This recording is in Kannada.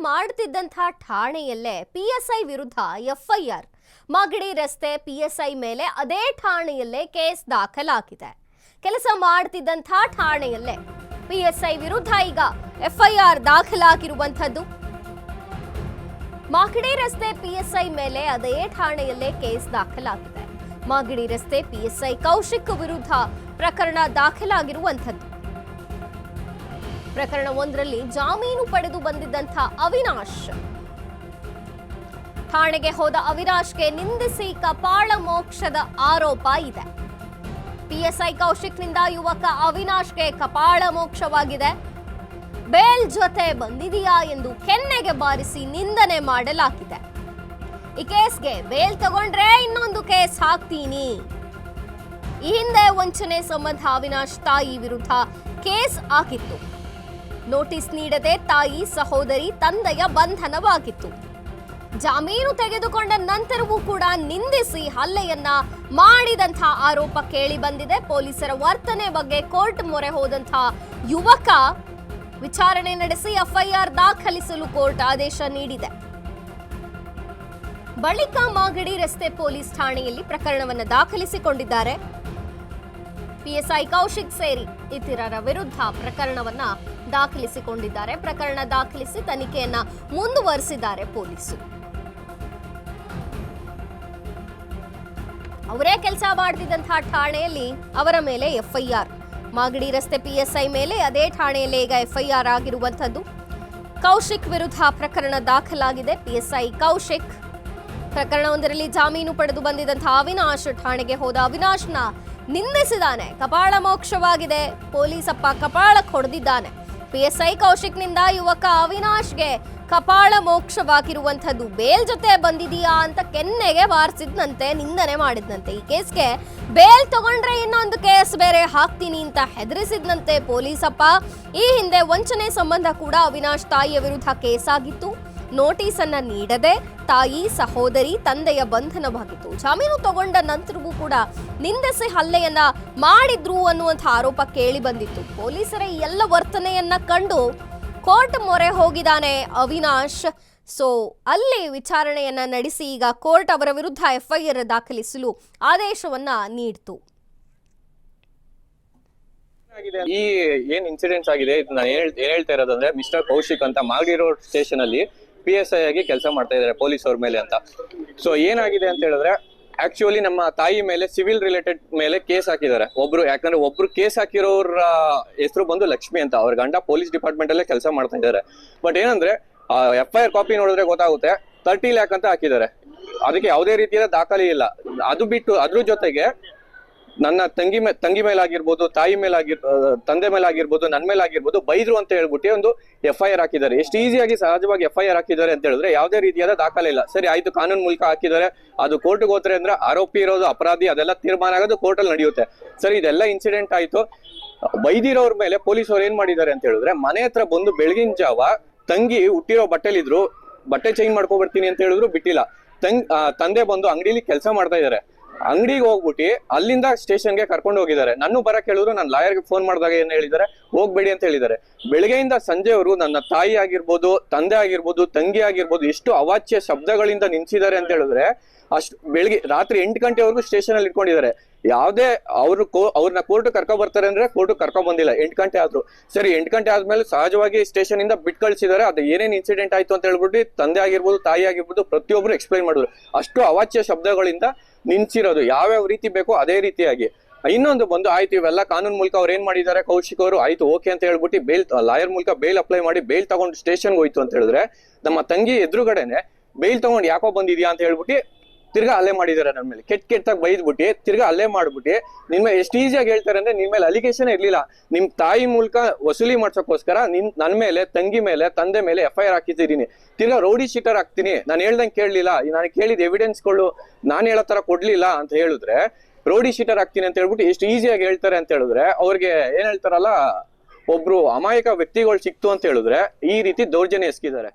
ಮಾಡ್ತಿದ್ದಂಥ ಠಾಣೆಯಲ್ಲೇ ಪಿಎಸ್ಐ ವಿರುದ್ಧ ಎಫ್ಐಆರ್. ಮಾಗಡಿ ರಸ್ತೆ ಪಿಎಸ್ಐ ಮೇಲೆ ಅದೇ ಠಾಣೆಯಲ್ಲೇ ಕೇಸ್ ದಾಖಲಾಗಿದೆ. ಕೆಲಸ ಮಾಡ್ತಿದ್ದಂಥ ಠಾಣೆಯಲ್ಲೇ ಪಿಎಸ್ಐ ವಿರುದ್ಧ ಈಗ ಎಫ್ಐಆರ್ ದಾಖಲಾಗಿರುವಂಥದ್ದು. ಮಾಗಡಿ ರಸ್ತೆ ಪಿಎಸ್ಐ ಮೇಲೆ ಅದೇ ಠಾಣೆಯಲ್ಲೇ ಕೇಸ್ ದಾಖಲಾಗಿದೆ. ಮಾಗಡಿ ರಸ್ತೆ ಪಿಎಸ್ಐ ಕೌಶಿಕ್ ವಿರುದ್ಧ ಪ್ರಕರಣ ದಾಖಲಾಗಿರುವಂಥದ್ದು. ಪ್ರಕರಣ 1ರಲ್ಲಿ ಜಾಮೀನು ಪಡೆದು ಬಂದಿದ್ದಂಥ ಅವಿನಾಶ್, ಠಾಣೆಗೆ ಹೋದ ಅವಿನಾಶ್ಗೆ ನಿಂದಿಸಿ ಕಪಾಳ ಮೋಕ್ಷದ ಆರೋಪ ಇದೆ. ಪಿಎಸ್ಐ ಕೌಶಿಕ್ನಿಂದ ಯುವಕ ಅವಿನಾಶ್ಗೆ ಕಪಾಳ ಮೋಕ್ಷವಾಗಿದೆ. ಬೇಲ್ ಜೊತೆ ಬಂದಿದೆಯಾ ಎಂದು ಕೆನ್ನೆಗೆ ಬಾರಿಸಿ ನಿಂದನೆ ಮಾಡಲಾಗಿದೆ. ಈ ಕೇಸ್ಗೆ ಬೇಲ್ ತಗೊಂಡ್ರೆ ಇನ್ನೊಂದು ಕೇಸ್ ಹಾಕ್ತೀನಿ. ಈ ಹಿಂದೆ ವಂಚನೆ ಸಂಬಂಧ ಅವಿನಾಶ್ ತಾಯಿ ವಿರುದ್ಧ ಕೇಸ್ ಆಗಿತ್ತು. ನೋಟಿಸ್ ನೀಡದೆ ತಾಯಿ, ಸಹೋದರಿ, ತಂದೆಯ ಬಂಧನವಾಗಿತ್ತು. ಜಾಮೀನು ತೆಗೆದುಕೊಂಡ ನಂತರವೂ ಕೂಡ ನಿಂದಿಸಿ ಹಲ್ಲೆಯನ್ನ ಮಾಡಿದಂಥ ಆರೋಪ ಕೇಳಿ ಬಂದಿದೆ. ಪೊಲೀಸರ ವರ್ತನೆ ಬಗ್ಗೆ ಕೋರ್ಟ್ ಮೊರೆ ಹೋದಂಥ ಯುವಕ ವಿಚಾರಣೆ ನಡೆಸಿ ಎಫ್ಐಆರ್ ದಾಖಲಿಸಲು ಕೋರ್ಟ್ ಆದೇಶ ನೀಡಿದೆ. ಬಳಿಕ ಮಾಗಡಿ ರಸ್ತೆ ಪೊಲೀಸ್ ಠಾಣೆಯಲ್ಲಿ ಪ್ರಕರಣವನ್ನು ದಾಖಲಿಸಿಕೊಂಡಿದ್ದಾರೆ. ಪಿಎಸ್ಐ ಕೌಶಿಕ್ ಸೇರಿ ಇತರರ ವಿರುದ್ಧ ಪ್ರಕರಣವನ್ನ ದಾಖಲಿಸಿಕೊಂಡಿದ್ದಾರೆ. ಪ್ರಕರಣ ದಾಖಲಿಸಿ ತನಿಖೆಯನ್ನ ಮುಂದುವರಿಸಿದ್ದಾರೆ ಪೊಲೀಸರು. ಅವರೇ ಕೆಲಸ ಮಾಡ್ತಿದ್ದಂತಹ ಠಾಣೆಯಲ್ಲಿ ಅವರ ಮೇಲೆ ಎಫ್ಐಆರ್. ಮಾಗಡಿ ರಸ್ತೆ ಪಿಎಸ್ಐ ಮೇಲೆ ಅದೇ ಠಾಣೆಯಲ್ಲಿ ಈಗ ಎಫ್ಐಆರ್ ಆಗಿರುವಂಥದ್ದು. ಕೌಶಿಕ್ ವಿರುದ್ಧ ಪ್ರಕರಣ ದಾಖಲಾಗಿದೆ. ಪಿಎಸ್ಐ ಕೌಶಿಕ್ ಪ್ರಕರಣ 1ರಲ್ಲಿ ಜಾಮೀನು ಪಡೆದು ಬಂದಿದ್ದಂತಹ ಅವಿನಾಶ್, ಠಾಣೆಗೆ ಹೋದ ಅವಿನಾಶ್ನ ನಿಂದಿಸಿದ್ದಾನೆ. ಕಪಾಳ ಮೋಕ್ಷವಾಗಿದೆ. ಪೊಲೀಸಪ್ಪ ಕಪಾಳಕ್ಕೆ ಹೊಡೆದಿದ್ದಾನೆ. ಪಿಎಸ್ಐ ಕೌಶಿಕ್ನಿಂದ ಯುವಕ ಅವಿನಾಶ್ಗೆ ಕಪಾಳ ಮೋಕ್ಷವಾಗಿರುವಂಥದ್ದು. ಬೇಲ್ ಜೊತೆ ಬಂದಿದೆಯಾ ಅಂತ ಕೆನ್ನೆಗೆ ಬಾರಿಸಿದ್ನಂತೆ, ನಿಂದನೆ ಮಾಡಿದ್ನಂತೆ. ಈ ಕೇಸ್ಗೆ ಬೇಲ್ ತಗೊಂಡ್ರೆ ಇನ್ನೊಂದು ಕೇಸ್ ಬೇರೆ ಹಾಕ್ತೀನಿ ಅಂತ ಹೆದರಿಸಿದ್ನಂತೆ ಪೊಲೀಸಪ್ಪ. ಈ ಹಿಂದೆ ವಂಚನೆ ಸಂಬಂಧ ಕೂಡ ಅವಿನಾಶ್ ತಾಯಿಯ ವಿರುದ್ಧ ಕೇಸ್ ಆಗಿತ್ತು. ನೋಟಿಸ್ ಅನ್ನ ನೀಡದೆ ತಾಯಿ, ಸಹೋದರಿ, ತಂದೆಯ ಬಂಧನವಾಗಿತ್ತು. ಜಾಮೀನು ತಗೊಂಡ ನಂತರವೂ ಕೂಡ ನಿಂದಿಸಿ ಹಲ್ಲೆಯನ್ನ ಮಾಡಿದ್ರು ಅನ್ನುವಂಥ ಆರೋಪ ಕೇಳಿ ಬಂದಿತ್ತು. ಪೊಲೀಸರ ಈ ಎಲ್ಲ ವರ್ತನೆಯನ್ನ ಕಂಡು ಕೋರ್ಟ್ ಮೊರೆ ಹೋಗಿದ್ದಾನೆ ಅವಿನಾಶ್. ಸೊ ಅಲ್ಲಿ ವಿಚಾರಣೆಯನ್ನ ನಡೆಸಿ ಈಗ ಕೋರ್ಟ್ ಅವರ ವಿರುದ್ಧ ಎಫ್ಐಆರ್ ದಾಖಲಿಸಲು ಆದೇಶವನ್ನ ನೀಡಿತು. ಈ ಏನ್ ಇನ್ಸಿಡೆಂಟ್ಸ್ ಆಗಿದೆ, ನಾನು ಏನ್ ಹೇಳ್ತಾ ಇರೋದಂದ್ರೆ, ಮಿಸ್ಟರ್ ಕೌಶಿಕ್ ಅಂತ ಮಾಗಡಿ ರೋಡ್ ಸ್ಟೇಷನ್ ಅಲ್ಲಿ PSI ಆಗಿ ಕೆಲಸ ಮಾಡ್ತಾ ಇದ್ದಾರೆ ಪೊಲೀಸ್ ಅವ್ರ ಮೇಲೆ ಅಂತ. ಸೊ ಏನಾಗಿದೆ ಅಂತ ಹೇಳಿದ್ರೆ, ಆಕ್ಚುಲಿ ನಮ್ಮ ತಾಯಿ ಮೇಲೆ ಸಿವಿಲ್ ರಿಲೇಟೆಡ್ ಮೇಲೆ ಕೇಸ್ ಹಾಕಿದ್ದಾರೆ ಒಬ್ರು. ಯಾಕಂದ್ರೆ ಒಬ್ರು ಕೇಸ್ ಹಾಕಿರೋರ ಹೆಸರು ಬಂದು ಲಕ್ಷ್ಮಿ ಅಂತ. ಅವ್ರ ಗಂಡ ಪೊಲೀಸ್ ಡಿಪಾರ್ಟ್ಮೆಂಟ್ ಅಲ್ಲೇ ಕೆಲಸ ಮಾಡ್ತಾ ಇದ್ದಾರೆ. ಬಟ್ ಏನಂದ್ರೆ FIR ಕಾಪಿ ನೋಡಿದ್ರೆ ಗೊತ್ತಾಗುತ್ತೆ 30 ಲ್ಯಾಕ್ ಅಂತ ಹಾಕಿದ್ದಾರೆ. ಅದಕ್ಕೆ ಯಾವುದೇ ರೀತಿಯ ದಾಖಲೆ ಇಲ್ಲ. ಅದು ಬಿಟ್ಟು ಅದ್ರ ಜೊತೆಗೆ ನನ್ನ ತಂಗಿ ಮೇಲೆ ಆಗಿರ್ಬೋದು, ತಾಯಿ ಮೇಲೆ ತಂದೆ ಮೇಲೆ ಆಗಿರ್ಬೋದು, ನನ್ನ ಮೇಲೆ ಆಗಿರ್ಬೋದು ಬೈದ್ರು ಅಂತ ಹೇಳ್ಬಿಟ್ಟು ಒಂದು FIR ಹಾಕಿದ್ದಾರೆ. ಎಷ್ಟು ಈಸಿಯಾಗಿ ಸಹಜವಾಗಿ FIR ಹಾಕಿದ್ದಾರೆ ಅಂತ ಹೇಳಿದ್ರೆ ಯಾವುದೇ ರೀತಿಯಾದ ದಾಖಲೆ ಇಲ್ಲ. ಸರಿ ಆಯ್ತು, ಕಾನೂನು ಮೂಲಕ ಹಾಕಿದ್ದಾರೆ. ಅದು ಕೋರ್ಟ್ಗೆ ಹೋದ್ರೆ ಅಂದ್ರೆ ಆರೋಪಿ ಇರೋದು, ಅಪರಾಧಿ, ಅದೆಲ್ಲ ತೀರ್ಮಾನ ಆಗೋದು ಕೋರ್ಟಲ್ಲಿ ನಡೆಯುತ್ತೆ. ಸರಿ, ಇದೆಲ್ಲ ಇನ್ಸಿಡೆಂಟ್ ಆಯ್ತು. ಬೈದಿರೋರ್ ಮೇಲೆ ಪೊಲೀಸ್ ಅವ್ರು ಏನ್ ಮಾಡಿದ್ದಾರೆ ಅಂತ ಹೇಳಿದ್ರೆ, ಮನೆ ಹತ್ರ ಬಂದು ಬೆಳಗಿನ ಜಾವ ತಂಗಿ ಹುಟ್ಟಿರೋ ಬಟ್ಟೆಲಿದ್ರು, ಬಟ್ಟೆ ಚೇಂಜ್ ಮಾಡ್ಕೊಬರ್ತೀನಿ ಅಂತ ಹೇಳಿದ್ರು, ಬಿಟ್ಟಿಲ್ಲ. ತಂದೆ ಬಂದು ಅಂಗಡಿಲಿ ಕೆಲಸ ಮಾಡ್ತಾ ಇದಾರೆ. ಅಂಗಡಿಗೆ ಹೋಗ್ಬಿಟ್ಟು ಅಲ್ಲಿಂದ ಸ್ಟೇಷನ್ಗೆ ಕರ್ಕೊಂಡು ಹೋಗಿದ್ದಾರೆ. ನಾನು ಬರಕ್ ಹೇಳಿದ್ರು, ನಾನು ಲಾಯರ್ಗೆ ಫೋನ್ ಮಾಡಿದಾಗ ಏನ್ ಹೇಳಿದ್ದಾರೆ, ಹೋಗ್ಬೇಡಿ ಅಂತ ಹೇಳಿದ್ದಾರೆ. ಬೆಳಗ್ಗೆಯಿಂದ ಸಂಜೆವರು ನನ್ನ ತಾಯಿ ಆಗಿರ್ಬೋದು, ತಂದೆ ಆಗಿರ್ಬೋದು, ತಂಗಿ ಆಗಿರ್ಬೋದು ಎಷ್ಟು ಅವಾಚ್ಯ ಶಬ್ದಗಳಿಂದ ನಿಂತಿದ್ದಾರೆ ಅಂತ ಹೇಳಿದ್ರೆ, ಅಷ್ಟು ಬೆಳಿಗ್ಗೆ ರಾತ್ರಿ 8 ಗಂಟೆವರೆಗೂ ಸ್ಟೇಷನ್ ಅಲ್ಲಿ ಇಟ್ಕೊಂಡಿದ್ದಾರೆ. ಯಾವ್ದೇ ಅವ್ರನ್ನ ಕೋರ್ಟ್ ಕರ್ಕೊ ಬರ್ತಾರೆ ಅಂದ್ರೆ ಕೋರ್ಟ್ ಕರ್ಕೊ ಬಂದಿಲ್ಲ. 8 ಗಂಟೆ ಆದ್ರು. ಸರಿ, 8 ಗಂಟೆ ಆದ್ಮೇಲೆ ಸಹಜವಾಗಿ ಸ್ಟೇಷನ್ ಇಂದ ಬಿಟ್ ಕಳ್ಸಿದ್ದಾರೆ. ಅದು ಏನೇನ್ ಇನ್ಸಿಡೆಂಟ್ ಆಯ್ತು ಅಂತ ಹೇಳ್ಬಿಟ್ಟು ತಂದೆ ಆಗಿರ್ಬೋದು, ತಾಯಿ ಆಗಿರ್ಬೋದು ಪ್ರತಿಯೊಬ್ರು ಎಕ್ಸ್ಪ್ಲೈನ್ ಮಾಡಿದ್ರು. ಅಷ್ಟು ಅವಾಚ್ಯ ಶಬ್ದಗಳಿಂದ ನಿಂತಿರೋದು. ಯಾವ್ಯಾವ ರೀತಿ ಬೇಕೋ ಅದೇ ರೀತಿಯಾಗಿ. ಇನ್ನೊಂದು ಬಂದು ಆಯ್ತು, ಇವೆಲ್ಲ ಕಾನೂನು ಮೂಲಕ ಅವ್ರು ಏನ್ ಮಾಡಿದ್ದಾರೆ ಕೌಶಿಕ್ ಅವರು, ಆಯ್ತು ಓಕೆ ಅಂತ ಹೇಳ್ಬಿಟ್ಟು ಬೇಲ್ ಲಾಯರ್ ಮೂಲಕ ಬೇಲ್ ಅಪ್ಲೈ ಮಾಡಿ ಬೇಲ್ ತಗೊಂಡು ಸ್ಟೇಷನ್ಗೆ ಹೋಯ್ತು ಅಂತ ಹೇಳಿದ್ರೆ, ನಮ್ಮ ತಂಗಿ ಎದುರುಗಡೆನೆ ಬೇಲ್ ತಗೊಂಡು ಯಾಕೋ ಬಂದಿದ್ಯಾ ಅಂತ ಹೇಳ್ಬಿಟ್ಟು ತಿರ್ಗಾ ಅಲ್ಲೇ ಮಾಡಿದಾರೆ. ನನ್ನ ಮೇಲೆ ಕೆಟ್ಟಾಗಿ ಬೈದ್ಬಿಟ್ಟು ತಿರ್ಗಾ ಅಲ್ಲೇ ಮಾಡ್ಬಿಟ್ಟು ನಿನ್ ಮೇಲೆ ಎಷ್ಟು ಈಸಿಯಾಗಿ ಹೇಳ್ತಾರೆ ಅಂದ್ರೆ, ನಿನ್ ಮೇಲೆ ಅಲಿಗೇಷನ್ ಇರ್ಲಿಲ್ಲ, ನಿಮ್ ತಾಯಿ ಮೂಲಕ ವಸೂಲಿ ಮಾಡ್ಸೋಕ್ಕೋಸ್ಕರ ನನ್ನ ಮೇಲೆ, ತಂಗಿ ಮೇಲೆ, ತಂದೆ ಮೇಲೆ FIR ಹಾಕಿದ್ದೀನಿ. ತಿರ್ಗಾ ರೌಡಿ ಶೀಟರ್ ಹಾಕ್ತೀನಿ, ನಾನು ಹೇಳ್ದಂಗೆ ಕೇಳಲಿಲ್ಲ, ನಾನು ಕೇಳಿದ ಎವಿಡೆನ್ಸ್ಗಳು ನಾನು ಹೇಳೋ ತರ ಕೊಡ್ಲಿಲ್ಲ ಅಂತ ಹೇಳಿದ್ರೆ ರೌಡಿ ಶೀಟರ್ ಹಾಕ್ತೀನಿ ಅಂತ ಹೇಳ್ಬಿಟ್ಟು ಎಷ್ಟು ಈಸಿಯಾಗಿ ಹೇಳ್ತಾರೆ ಅಂತ ಹೇಳಿದ್ರೆ, ಅವ್ರಿಗೆ ಏನ್ ಹೇಳ್ತಾರಲ್ಲ, ಒಬ್ರು ಅಮಾಯಕ ವ್ಯಕ್ತಿಗಳು ಸಿಕ್ತು ಅಂತ ಹೇಳಿದ್ರೆ ಈ ರೀತಿ ದೌರ್ಜನ್ಯ ಎಸಗಿದ್ದಾರೆ.